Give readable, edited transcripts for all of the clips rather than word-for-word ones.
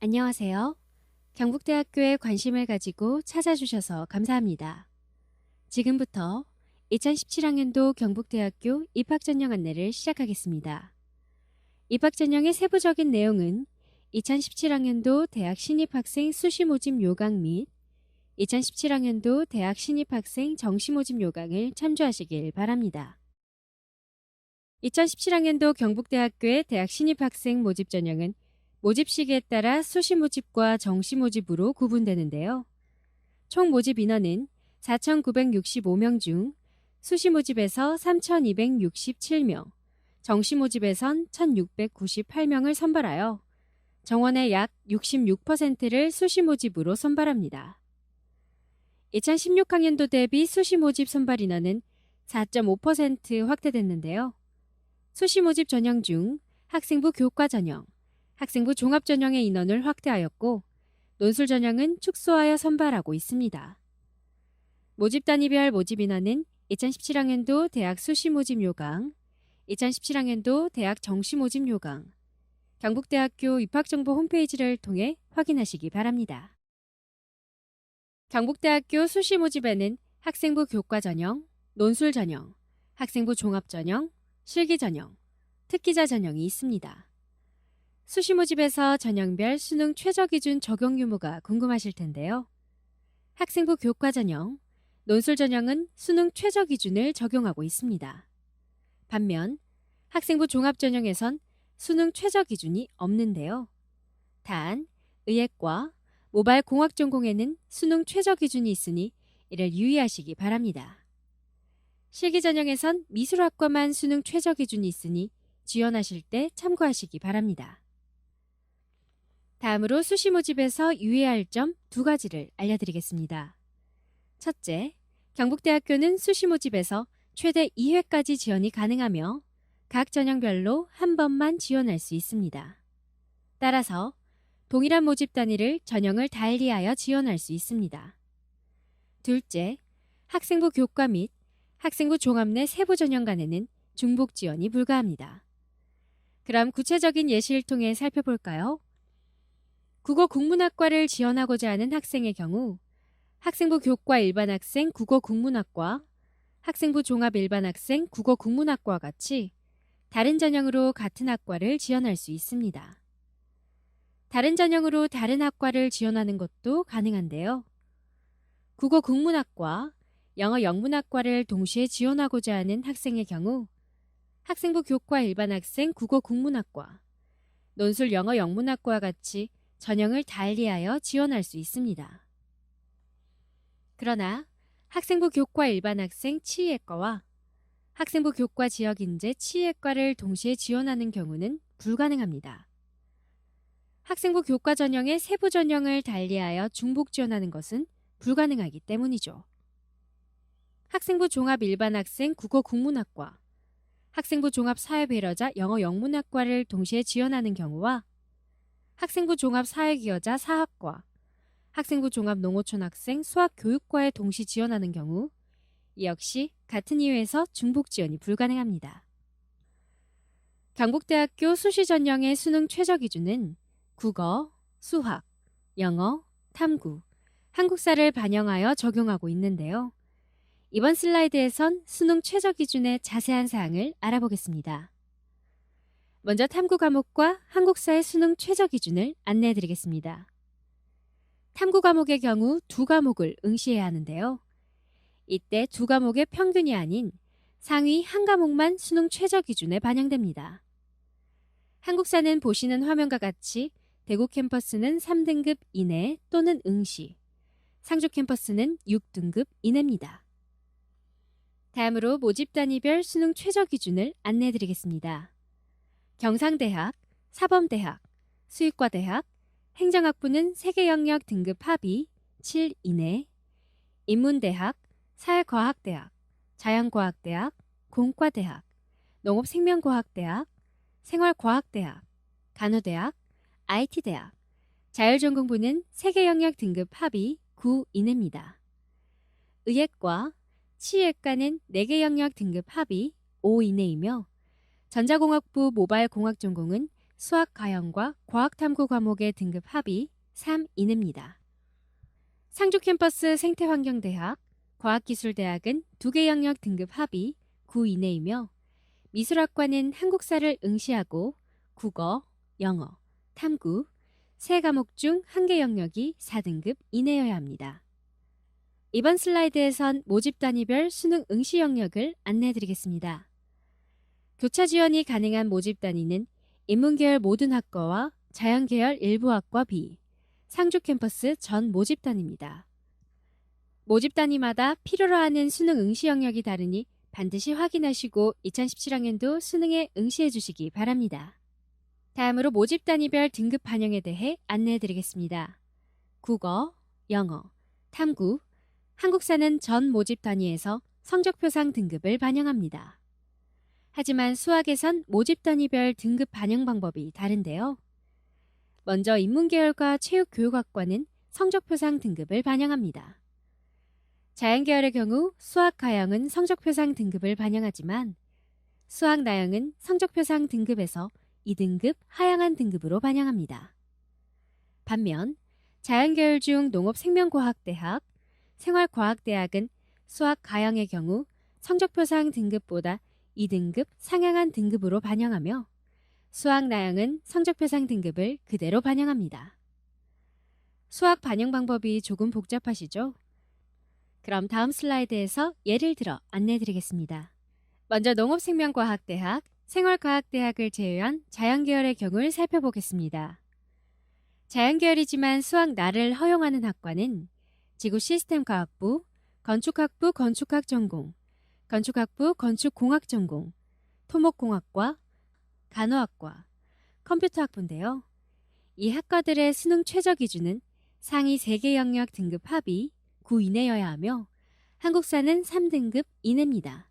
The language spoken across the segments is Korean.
안녕하세요. 경북대학교에 관심을 가지고 찾아주셔서 감사합니다. 지금부터 2017학년도 경북대학교 입학전형 안내를 시작하겠습니다. 입학전형의 세부적인 내용은 2017학년도 대학 신입학생 수시 모집 요강 및 2017학년도 대학 신입학생 정시 모집 요강을 참조하시길 바랍니다. 2017학년도 경북대학교의 대학 신입학생 모집 전형은 모집 시기에 따라 수시 모집과 정시 모집으로 구분되는데요. 총 모집 인원은 4,965명 중 수시 모집에서 3,267명, 정시 모집에선 1,698명을 선발하여 정원의 약 66%를 수시 모집으로 선발합니다. 2016학년도 대비 수시 모집 선발 인원은 4.5% 확대됐는데요. 수시 모집 전형 중 학생부 교과 전형, 학생부 종합 전형의 인원을 확대하였고 논술 전형은 축소하여 선발하고 있습니다. 모집 단위별 모집 인원은 2017학년도 대학 수시 모집 요강, 2017학년도 대학 정시 모집 요강, 경북대학교 입학정보 홈페이지를 통해 확인하시기 바랍니다. 경북대학교 수시 모집에는 학생부 교과 전형, 논술 전형, 학생부 종합 전형, 실기 전형, 특기자 전형이 있습니다. 수시 모집에서 전형별 수능 최저 기준 적용 유무가 궁금하실 텐데요. 학생부 교과 전형, 논술 전형은 수능 최저 기준을 적용하고 있습니다. 반면 학생부 종합 전형에선 수능 최저 기준이 없는데요. 단, 의예과, 모바일 공학 전공에는 수능 최저 기준이 있으니 이를 유의하시기 바랍니다. 실기 전형에선 미술학과만 수능 최저 기준이 있으니 지원하실 때 참고하시기 바랍니다. 다음으로 수시 모집에서 유의해야 할 점 2가지를 알려드리겠습니다. 첫째, 경북대학교는 수시 모집에서 최대 2회까지 지원이 가능하며 각 전형별로 한 번만 지원할 수 있습니다. 따라서 동일한 모집 단위를 전형을 달리하여 지원할 수 있습니다. 둘째, 학생부 교과 및 학생부 종합 내 세부 전형 간에는 중복 지원이 불가합니다. 그럼 구체적인 예시를 통해 살펴볼까요? 국어 국문학과를 지원하고자 하는 학생의 경우 학생부 교과 일반 학생 국어 국문학과, 학생부 종합 일반 학생 국어 국문학과와 같이 다른 전형으로 같은 학과를 지원할 수 있습니다. 다른 전형으로 다른 학과를 지원하는 것도 가능한데요. 국어 국문학과, 영어 영문학과를 동시에 지원하고자 하는 학생의 경우 학생부 교과 일반 학생 국어 국문학과, 논술 영어 영문학과와 같이 전형을 달리하여 지원할 수 있습니다. 그러나 학생부 교과 일반 학생 치의학과와 학생부 교과 지역인재 치의학과를 동시에 지원하는 경우는 불가능합니다. 학생부 교과 전형의 세부 전형을 달리하여 중복 지원하는 것은 불가능하기 때문이죠. 학생부 종합 일반 학생 국어 국문학과, 학생부 종합 사회배려자 영어 영문학과를 동시에 지원하는 경우와 학생부 종합 사회기여자 사학과, 학생부 종합 농어촌 학생 수학교육과에 동시 지원하는 경우 이 역시 같은 이유에서 중복 지원이 불가능합니다. 경북대학교 수시 전형의 수능 최저 기준은 국어, 수학, 영어, 탐구, 한국사를 반영하여 적용하고 있는데요. 이번 슬라이드에선 수능 최저 기준의 자세한 사항을 알아보겠습니다. 먼저 탐구 과목과 한국사의 수능 최저 기준을 안내해 드리겠습니다. 탐구 과목의 경우 2과목을 응시해야 하는데요. 이때 2과목의 평균이 아닌 상위 한 과목만 수능 최저 기준에 반영됩니다. 한국사는 보시는 화면과 같이 대구 캠퍼스는 3등급 이내 또는 응시, 상주 캠퍼스는 6등급 이내입니다. 다음으로 모집 단위별 수능 최저 기준을 안내해 드리겠습니다. 경상대학, 사범대학, 수의과대학, 행정학부는 세계영역 등급 합의 7 이내, 인문대학, 사회과학대학, 자연과학대학, 공과대학, 농업생명과학대학, 생활과학대학, 간호대학, IT대학, 자율전공부는 세계영역 등급 합의 9 이내입니다. 의예과, 치의과는 4개 영역 등급 합의 5 이내이며 전자공학부 모바일 공학 전공은 수학 가형과 과학탐구 과목의 등급 합이 3 이내입니다. 상주 캠퍼스 생태환경대학, 과학기술대학은 2개 영역 등급 합이 9 이내이며 미술학과는 한국사를 응시하고 국어, 영어, 탐구, 3과목 중 1개 영역이 4등급 이내여야 합니다. 이번 슬라이드에선 모집 단위별 수능 응시 영역을 안내해드리겠습니다. 교차 지원이 가능한 모집 단위는 인문계열 모든 학과와 자연계열 일부 학과 B, 상주 캠퍼스 전 모집 단위입니다. 모집 단위마다 필요로 하는 수능 응시 영역이 다르니 반드시 확인하시고 2017학년도 수능에 응시해 주시기 바랍니다. 다음으로 모집 단위별 등급 반영에 대해 안내해 드리겠습니다. 국어, 영어, 탐구, 한국사는 전 모집 단위에서 성적표상 등급을 반영합니다. 하지만 수학에선 모집 단위별 등급 반영 방법이 다른데요. 먼저 인문계열과 체육교육학과는 성적표상 등급을 반영합니다. 자연계열의 경우 수학 가형은 성적표상 등급을 반영하지만 수학 나형은 성적표상 등급에서 2등급 하향한 등급으로 반영합니다. 반면 자연계열 중 농업생명과학대학, 생활과학대학은 수학 가형의 경우 성적표상 등급보다 2등급 상향한 등급으로 반영하며 수학 나형은 성적표상 등급을 그대로 반영합니다. 수학 반영 방법이 조금 복잡하시죠? 그럼 다음 슬라이드에서 예를 들어 안내해드리겠습니다. 먼저 농업생명과학대학, 생활과학대학을 제외한 자연계열의 경우를 살펴보겠습니다. 자연계열이지만 수학나를 허용하는 학과는 지구시스템과학부, 건축학부 건축학 전공, 건축학부 건축공학 전공, 토목공학과, 간호학과, 컴퓨터학부인데요. 이 학과들의 수능 최저 기준은 상위 3개 영역 등급 합이 9 이내여야 하며 한국사는 3등급 이내입니다.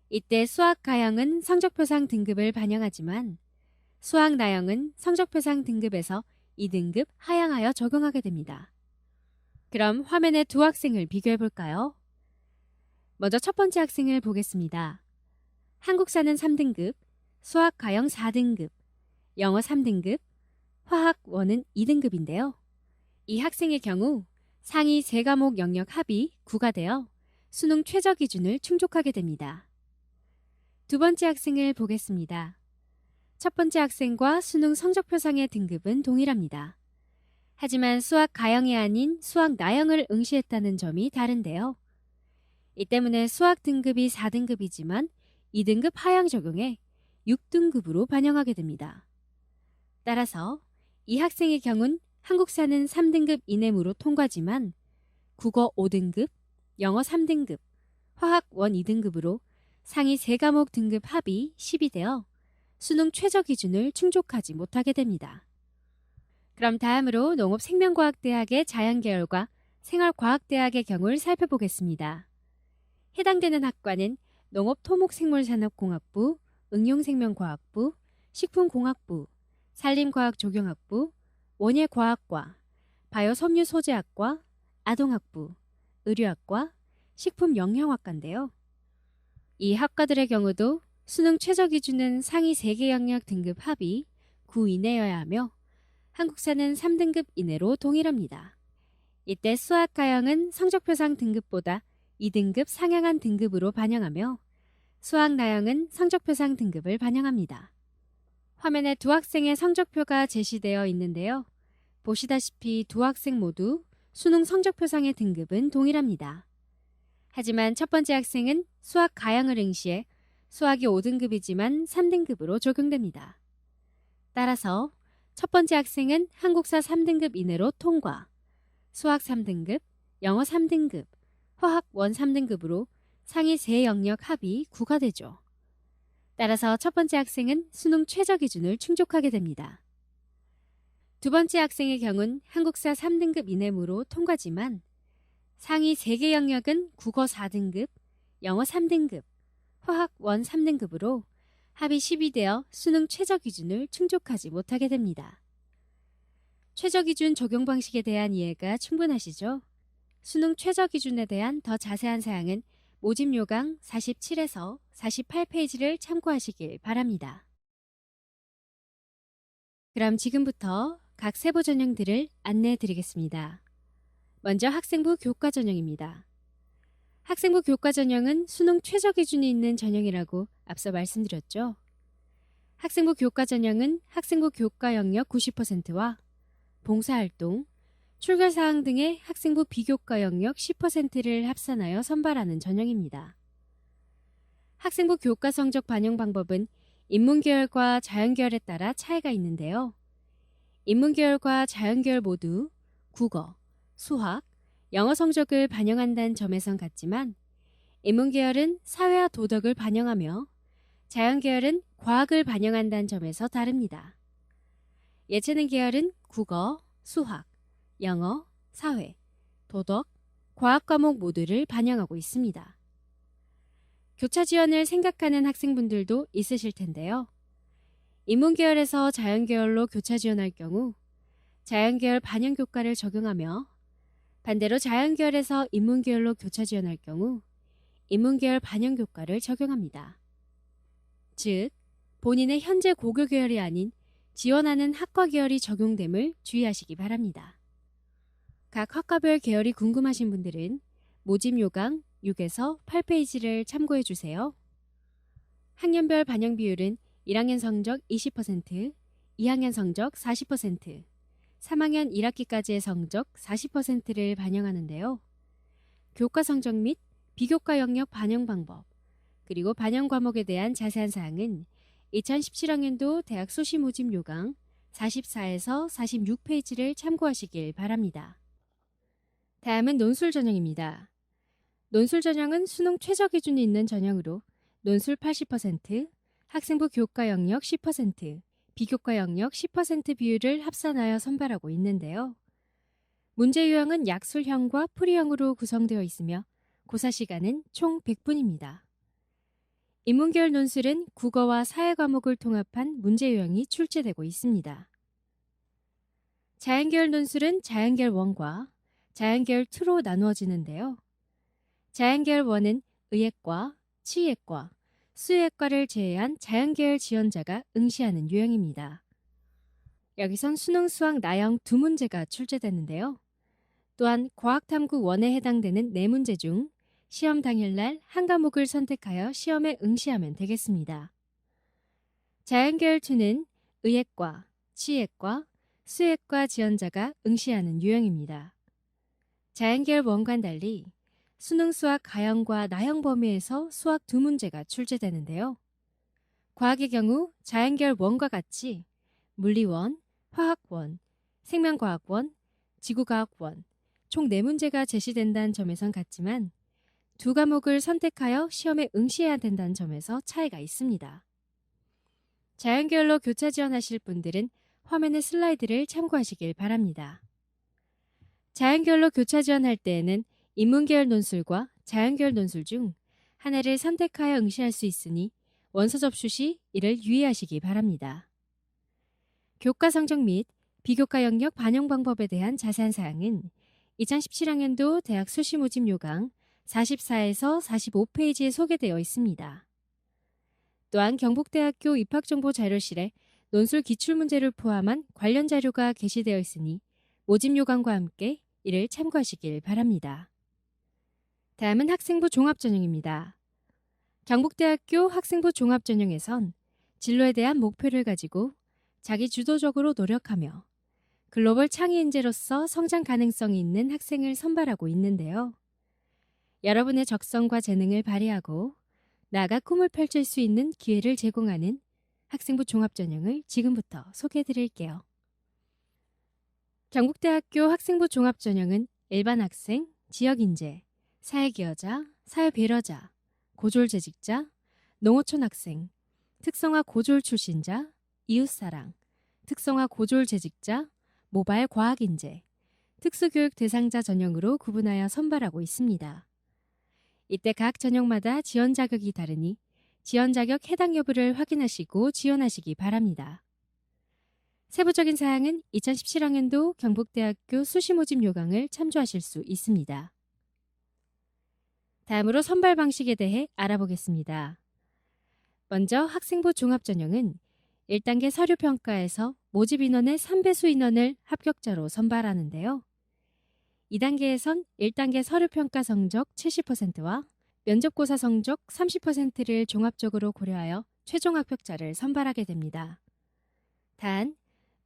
이때 수학 가형은 성적표상 등급을 반영하지만 수학 나형은 성적표상 등급에서 2등급 하향하여 적용하게 됩니다. 그럼 화면의 두 학생을 비교해 볼까요? 먼저 첫 번째 학생을 보겠습니다. 한국사는 3등급, 수학 가형 4등급, 영어 3등급, 화학 1은 2등급인데요. 이 학생의 경우 상위 3과목 영역 합이 9가 되어 수능 최저 기준을 충족하게 됩니다. 두 번째 학생을 보겠습니다. 첫 번째 학생과 수능 성적표상의 등급은 동일합니다. 하지만 수학 가형이 아닌 수학 나형을 응시했다는 점이 다른데요. 이 때문에 수학 등급이 4등급이지만 2등급 하향 적용해 6등급으로 반영하게 됩니다. 따라서 이 학생의 경우는 한국사는 3등급 이내무로 통과지만 국어 5등급, 영어 3등급, 화학 1, 2등급으로 상위 3과목 등급 합이 10이 되어 수능 최저 기준을 충족하지 못하게 됩니다. 그럼 다음으로 농업생명과학대학의 자연계열과 생활과학대학의 경우를 살펴보겠습니다. 해당되는 학과는 농업토목생물산업공학부, 응용생명과학부, 식품공학부, 산림과학조경학부, 원예과학과, 바이오섬유소재학과, 아동학부, 의료학과, 식품영양학과인데요. 이 학과들의 경우도 수능 최저 기준은 상위 3개 영역 등급 합이 9 이내여야 하며 한국사는 3등급 이내로 동일합니다. 이때 수학 가형은 성적표상 등급보다 2등급 상향한 등급으로 반영하며 수학 나형은 성적표상 등급을 반영합니다. 화면에 두 학생의 성적표가 제시되어 있는데요. 보시다시피 두 학생 모두 수능 성적표상의 등급은 동일합니다. 하지만 첫 번째 학생은 수학 가형을 응시해 수학이 5등급이지만 3등급으로 적용됩니다. 따라서 첫 번째 학생은 한국사 3등급 이내로 통과, 수학 3등급, 영어 3등급, 화학 1, 3등급으로 상위 3영역 합이 9가 되죠. 따라서 첫 번째 학생은 수능 최저 기준을 충족하게 됩니다. 두 번째 학생의 경우는 한국사 3등급 이내무로 통과지만 상위 3개 영역은 국어 4등급, 영어 3등급, 화학 1, 3등급으로 합이 10이 되어 수능 최저 기준을 충족하지 못하게 됩니다. 최저 기준 적용 방식에 대한 이해가 충분하시죠? 수능 최저 기준에 대한 더 자세한 사항은 모집 요강 47에서 48페이지를 참고하시길 바랍니다. 그럼 지금부터 각 세부 전형들을 안내해 드리겠습니다. 먼저 학생부 교과 전형입니다. 학생부 교과 전형은 수능 최저 기준이 있는 전형이라고 앞서 말씀드렸죠. 학생부 교과 전형은 학생부 교과 영역 90%와 봉사활동, 출결사항 등의 학생부 비교과 영역 10%를 합산하여 선발하는 전형입니다. 학생부 교과 성적 반영 방법은 인문계열과 자연계열에 따라 차이가 있는데요. 인문계열과 자연계열 모두 국어, 수학, 영어 성적을 반영한다는 점에선 같지만 인문계열은 사회와 도덕을 반영하며 자연계열은 과학을 반영한다는 점에서 다릅니다. 예체능 계열은 국어, 수학, 영어, 사회, 도덕, 과학 과목 모두를 반영하고 있습니다. 교차 지원을 생각하는 학생분들도 있으실 텐데요. 인문계열에서 자연계열로 교차 지원할 경우 자연계열 반영 교과를 적용하며 반대로 자연계열에서 인문계열로 교차 지원할 경우 인문계열 반영 교과를 적용합니다. 즉, 본인의 현재 고교 계열이 아닌 지원하는 학과 계열이 적용됨을 주의하시기 바랍니다. 각 학과별 계열이 궁금하신 분들은 모집 요강 6에서 8페이지를 참고해 주세요. 학년별 반영 비율은 1학년 성적 20%, 2학년 성적 40%, 3학년 1학기까지의 성적 40%를 반영하는데요. 교과 성적 및 비교과 영역 반영 방법, 그리고 반영 과목에 대한 자세한 사항은 2017학년도 대학 수시 모집 요강 44에서 46페이지를 참고하시길 바랍니다. 다음은 논술 전형입니다. 논술 전형은 수능 최저 기준이 있는 전형으로 논술 80%, 학생부 교과 영역 10%, 비교과 영역 10% 비율을 합산하여 선발하고 있는데요. 문제 유형은 약술형과 풀이형으로 구성되어 있으며 고사 시간은 총 100분입니다. 인문계열 논술은 국어와 사회 과목을 통합한 문제 유형이 출제되고 있습니다. 자연계열 논술은 자연계열 1과 자연계열 2로 나누어지는데요. 자연계열 1은 의예과, 치의과, 수의과를 제외한 자연계열 지원자가 응시하는 유형입니다. 여기선 수능 수학 나형 2문제가 출제되는데요. 또한 과학탐구 1에 해당되는 4문제 중 시험 당일날 한 과목을 선택하여 시험에 응시하면 되겠습니다. 자연계열 2는 의예과, 치의과, 수의과 지원자가 응시하는 유형입니다. 자연계열 1과는 달리 수능 수학 가형과 나형 범위에서 수학 2문제가 출제되는데요. 과학의 경우 자연계열 1과 같이 물리 1, 화학 1, 생명과학 1, 지구과학 1, 총 4문제가 제시된다는 점에선 같지만 두 과목을 선택하여 시험에 응시해야 된다는 점에서 차이가 있습니다. 자연계열로 교차 지원하실 분들은 화면의 슬라이드를 참고하시길 바랍니다. 자연계열로 교차 지원할 때에는 인문계열 논술과 자연계열 논술 중 하나를 선택하여 응시할 수 있으니 원서 접수 시 이를 유의하시기 바랍니다. 교과 성적 및 비교과 영역 반영 방법에 대한 자세한 사항은 2017학년도 대학 수시 모집 요강 44에서 45페이지에 소개되어 있습니다. 또한 경북대학교 입학정보 자료실에 논술 기출문제를 포함한 관련 자료가 게시되어 있으니 모집 요강과 함께 이를 참고하시길 바랍니다. 다음은 학생부 종합전형입니다. 경북대학교 학생부 종합전형에선 진로에 대한 목표를 가지고 자기 주도적으로 노력하며 글로벌 창의 인재로서 성장 가능성이 있는 학생을 선발하고 있는데요. 여러분의 적성과 재능을 발휘하고 나아가 꿈을 펼칠 수 있는 기회를 제공하는 학생부 종합전형을 지금부터 소개해 드릴게요. 경북대학교 학생부 종합전형은 일반 학생, 지역인재, 사회기여자, 사회배려자, 고졸재직자, 농어촌 학생, 특성화 고졸 출신자, 이웃사랑, 특성화 고졸 재직자, 모바일 과학인재, 특수교육 대상자 전형으로 구분하여 선발하고 있습니다. 이때 각 전형마다 지원 자격이 다르니 지원 자격 해당 여부를 확인하시고 지원하시기 바랍니다. 세부적인 사항은 2017학년도 경북대학교 수시 모집 요강을 참조하실 수 있습니다. 다음으로 선발 방식에 대해 알아보겠습니다. 먼저 학생부 종합전형은 1단계 서류평가에서 모집 인원의 3배수 인원을 합격자로 선발하는데요. 2단계에선 1단계 서류평가 성적 70%와 면접고사 성적 30%를 종합적으로 고려하여 최종 합격자를 선발하게 됩니다. 단,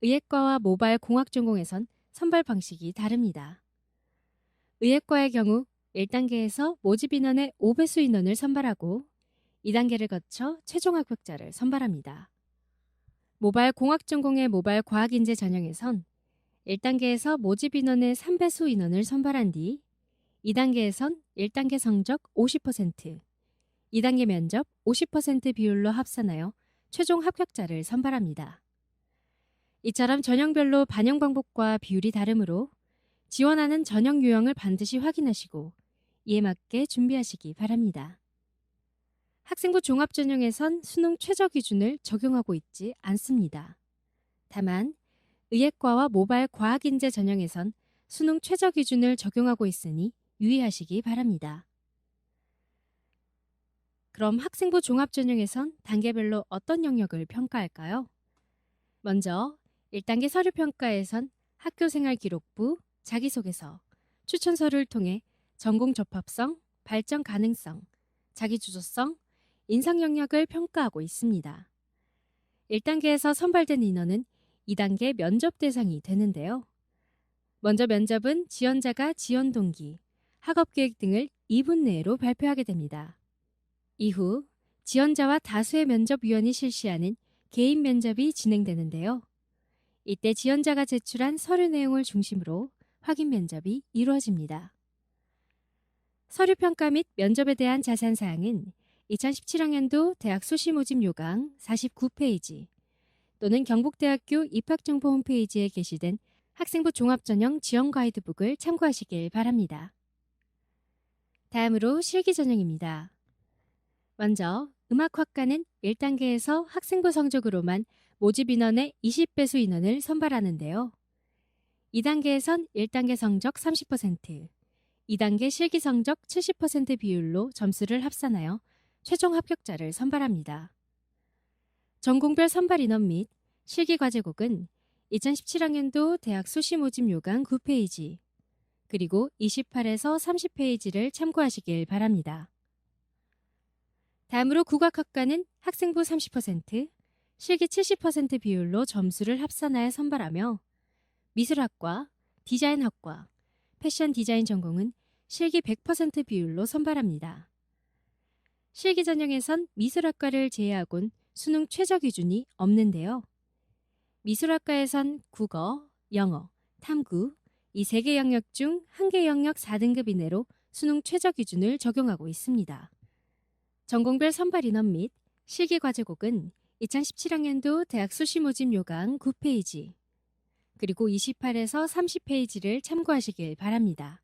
의예과와 모바일 공학 전공에선 선발 방식이 다릅니다. 의예과의 경우 1단계에서 모집 인원의 5배수 인원을 선발하고 2단계를 거쳐 최종 합격자를 선발합니다. 모바일 공학 전공의 모바일 과학인재 전형에선 1단계에서 모집 인원의 3배수 인원을 선발한 뒤 2단계에선 1단계 성적 50%, 2단계 면접 50% 비율로 합산하여 최종 합격자를 선발합니다. 이처럼 전형별로 반영 방법과 비율이 다르므로 지원하는 전형 유형을 반드시 확인하시고 이에 맞게 준비하시기 바랍니다. 학생부 종합 전형에선 수능 최저 기준을 적용하고 있지 않습니다. 다만 의예과와 모바일 과학인재 전형에선 수능 최저 기준을 적용하고 있으니 유의하시기 바랍니다. 그럼 학생부 종합 전형에선 단계별로 어떤 영역을 평가할까요? 먼저 1단계 서류평가에선 학교생활 기록부, 자기소개서, 추천서를 통해 전공 적합성, 발전 가능성, 자기주도성, 인상 영역을 평가하고 있습니다. 1단계에서 선발된 인원은 2단계 면접 대상이 되는데요. 먼저 면접은 지원자가 지원 동기, 학업계획 등을 2분 내로 발표하게 됩니다. 이후 지원자와 다수의 면접위원이 실시하는 개인 면접이 진행되는데요. 이때 지원자가 제출한 서류 내용을 중심으로 확인 면접이 이루어집니다. 서류평가 및 면접에 대한 자세한 사항은 2017학년도 대학 수시 모집 요강 49페이지 또는 경북대학교 입학정보 홈페이지에 게시된 학생부 종합전형 지원 가이드북을 참고하시길 바랍니다. 다음으로 실기 전형입니다. 먼저 음악학과는 1단계에서 학생부 성적으로만 모집 인원의 20배수 인원을 선발하는데요. 2단계에선 1단계 성적 30%, 2단계 실기 성적 70% 비율로 점수를 합산하여 최종 합격자를 선발합니다. 전공별 선발 인원 및 실기 과제곡은 2017학년도 대학 수시 모집 요강 9페이지 그리고 28에서 30페이지를 참고하시길 바랍니다. 다음으로 국악학과는 학생부 30%, 실기 70% 비율로 점수를 합산하여 선발하며 미술학과, 디자인학과, 패션 디자인 전공은 실기 100% 비율로 선발합니다. 실기 전형에선 미술학과를 제외하곤 수능 최저 기준이 없는데요. 미술학과에선 국어, 영어, 탐구 이 3개 영역 중 1개 영역 4등급 이내로 수능 최저 기준을 적용하고 있습니다. 전공별 선발 인원 및 실기 과제곡은 2017학년도 대학 수시 모집 요강 9페이지 그리고 28에서 30페이지를 참고하시길 바랍니다.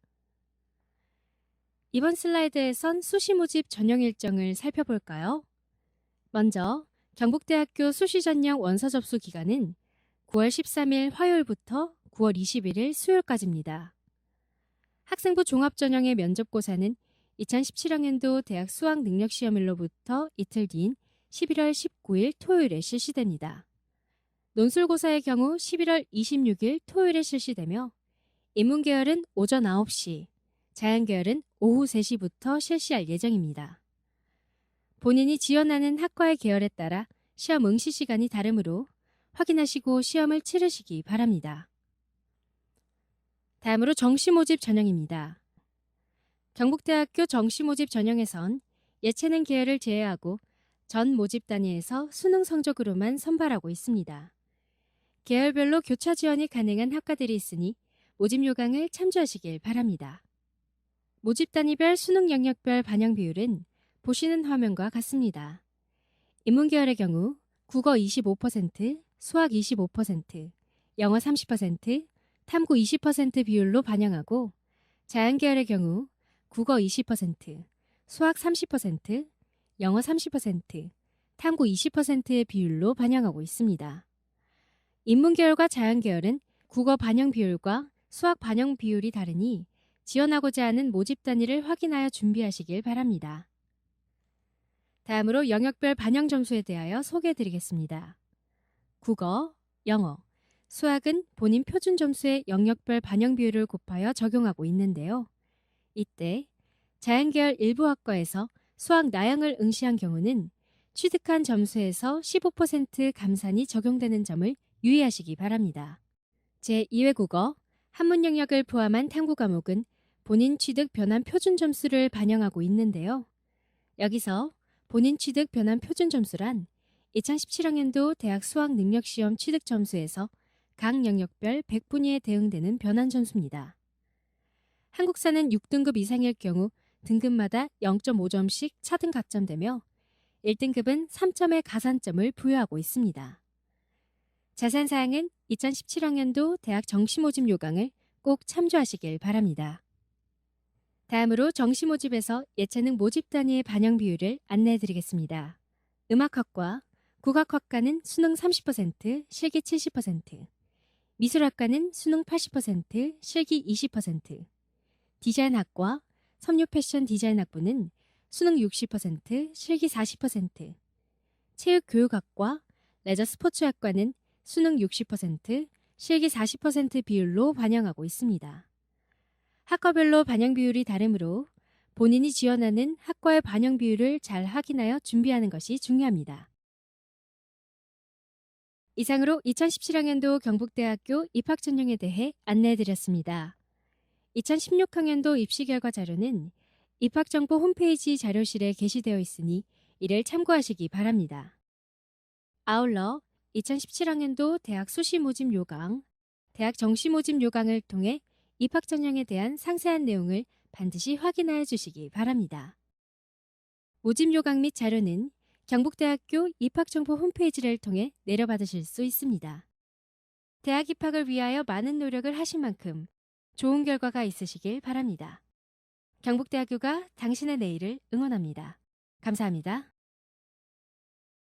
이번 슬라이드에선 수시 모집 전형 일정을 살펴볼까요? 먼저 경북대학교 수시 전형 원서 접수 기간은 9월 13일 화요일부터 9월 21일 수요일까지입니다. 학생부 종합전형의 면접고사는 2017학년도 대학 수학능력시험일로부터 이틀 뒤인 11월 19일 토요일에 실시됩니다. 논술고사의 경우 11월 26일 토요일에 실시되며 인문계열은 오전 9시, 자연계열은 오후 3시부터 실시할 예정입니다. 본인이 지원하는 학과의 계열에 따라 시험 응시 시간이 다르므로 확인하시고 시험을 치르시기 바랍니다. 다음으로 정시모집 전형입니다. 경북대학교 정시모집 전형에선 예체능 계열을 제외하고 전 모집 단위에서 수능 성적으로만 선발하고 있습니다. 계열별로 교차 지원이 가능한 학과들이 있으니 모집 요강을 참조하시길 바랍니다. 모집 단위별 수능 영역별 반영 비율은 보시는 화면과 같습니다. 인문계열의 경우 국어 25%, 수학 25%, 영어 30%, 탐구 20% 비율로 반영하고 자연계열의 경우 국어 20%, 수학 30%, 영어 30%, 탐구 20%의 비율로 반영하고 있습니다. 인문계열과 자연계열은 국어 반영 비율과 수학 반영 비율이 다르니 지원하고자 하는 모집 단위를 확인하여 준비하시길 바랍니다. 다음으로 영역별 반영 점수에 대하여 소개해 드리겠습니다. 국어, 영어, 수학은 본인 표준 점수의 영역별 반영 비율을 곱하여 적용하고 있는데요. 이때 자연계열 일부 학과에서 수학 나형을 응시한 경우는 취득한 점수에서 15% 감산이 적용되는 점을 유의하시기 바랍니다. 제2회 국어, 한문 영역을 포함한 탐구 과목은 본인 취득 변환 표준 점수를 반영하고 있는데요. 여기서 본인 취득 변환 표준 점수란 2017학년도 대학 수학 능력 시험 취득 점수에서 각 영역별 100분위에 대응되는 변환 점수입니다. 한국사는 6등급 이상일 경우 등급마다 0.5점씩 차등 가점되며 1등급은 3점의 가산점을 부여하고 있습니다. 자세한 사항은 2017학년도 대학 정시 모집 요강을 꼭 참조하시길 바랍니다. 다음으로 정시 모집에서 예체능 모집 단위의 반영 비율을 안내해 드리겠습니다. 음악학과, 국악학과는 수능 30%, 실기 70%, 미술학과는 수능 80%, 실기 20%, 디자인학과, 섬유 패션 디자인학부는 수능 60%, 실기 40%, 체육교육학과, 레저 스포츠학과는 수능 60%, 실기 40% 비율로 반영하고 있습니다. 학과별로 반영 비율이 다르므로 본인이 지원하는 학과의 반영 비율을 잘 확인하여 준비하는 것이 중요합니다. 이상으로 2017학년도 경북대학교 입학 전형에 대해 안내해드렸습니다. 2016학년도 입시 결과 자료는 입학정보 홈페이지 자료실에 게시되어 있으니 이를 참고하시기 바랍니다. 아울러 2017학년도 대학 수시 모집 요강, 대학 정시 모집 요강을 통해 입학 전형에 대한 상세한 내용을 반드시 확인하여 주시기 바랍니다. 모집 요강 및 자료는 경북대학교 입학정보 홈페이지를 통해 내려받으실 수 있습니다. 대학 입학을 위하여 많은 노력을 하신 만큼 좋은 결과가 있으시길 바랍니다. 경북대학교가 당신의 내일을 응원합니다. 감사합니다.